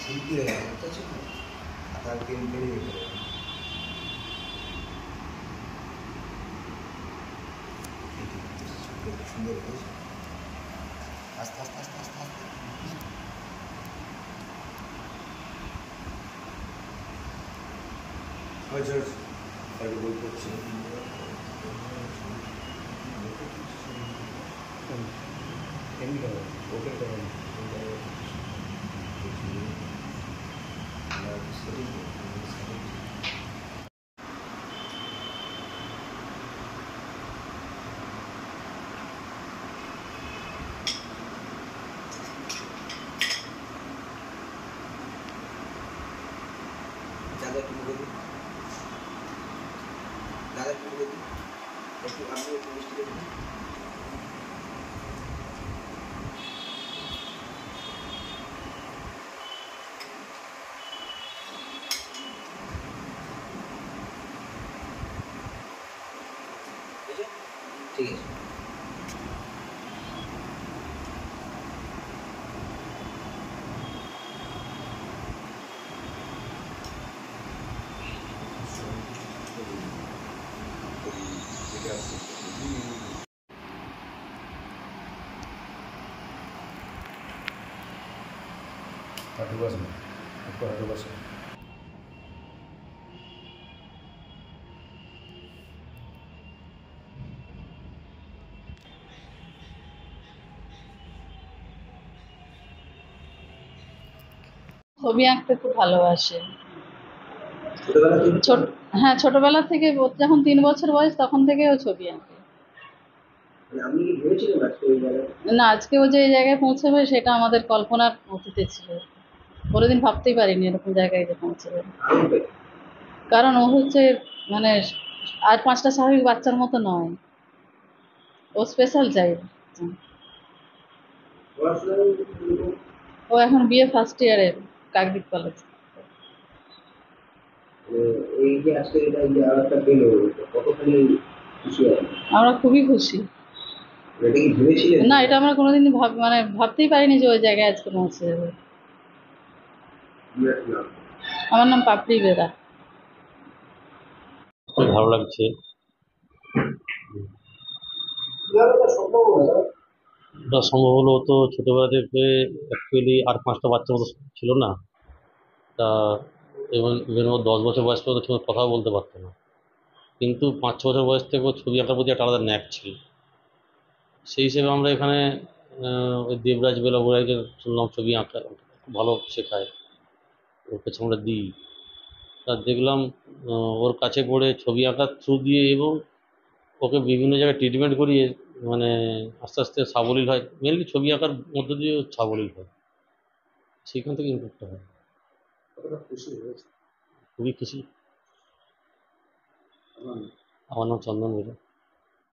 শিল্পী হয়ে গেছে তার টেনে সুন্দর হয়েছে। আস্তে আস্তে আস্তে আস্তে আস্তে বই পড়ছে দাদা একটু বলে দিন, দাদা একটু বলে দিন, একটু আপনি একটু মিষ্টি দেবেন। ঠিক আছে। হাঁটু বসবে, একটু হাঁটু বসে। ছবি আঁকতে খুব ভালোবাসে। ছোটবেলা থেকে? হ্যাঁ, ছোটবেলা থেকে যখন 3 বছর বয়স তখন থেকে ও ছবি আঁকে। আপনি কি ভেবেছিলেন আজকে এই জায়গায়? না, আজকে ও যে এই জায়গায় পৌঁছাবে সেটা আমাদের কল্পনার অতীতে ছিল। কোনোদিন ভাবতেই পারিনি এরকম জায়গায় যে পৌঁছাবে। কারণ ও হচ্ছে মানে আর 5টা স্বাভাবিক বাচ্চার মতো নয়, ও স্পেশাল চাইল্ড। ও এখন বিএ ফার্স্ট ইয়ারে কাকদ্বীপ কলেজ। এই যে আজকে এটা এই যে আওয়াজটা পেলো, কতখানি খুশি হয়? আমরা খুবই খুশি। এটা কি ভেবেছিলেন? না, এটা আমরা কোনোদিন ভাবতেই পারিনি যে ওই জায়গায় আজকে পৌঁছে যাবে। আমার নাম পাপড়ি বেরা। খুব ভালো লাগছে। এটা সম্ভব হলো, তো ছোটবেলা থেকে অ্যাকচুয়ালি আর 5টা বাচ্চার মতো ছিল না, তা ইভেন ও 10 বছর বয়স পর্যন্ত ঠিক কথাও বলতে পারতো না, কিন্তু 5-6 বছর বয়স থেকে ও ছবি আঁকার প্রতি একটা আলাদা ন্যাক ছিল। সেই হিসেবে আমরা এখানে ওই দেবরাজ বেলাবুড়াইকে শুনলাম ছবি আঁকা খুব ভালো শেখায়, ওর কাছে আমরা দিই। তা দেখলাম ওর কাছে পড়ে ছবি আঁকার থ্রু দিয়ে এবং ওকে বিভিন্ন জায়গায় ট্রিটমেন্ট করিয়ে মানে আস্তে আস্তে সাবলীল হয়, মেনলি ছবি আঁকার মধ্য দিয়ে সাবলীল হয়, সেইখান থেকে ইম্প্রুভটা হয়। খুশি হয়েছে? খুবই খুশি। আমার নাম চন্দন বেরা।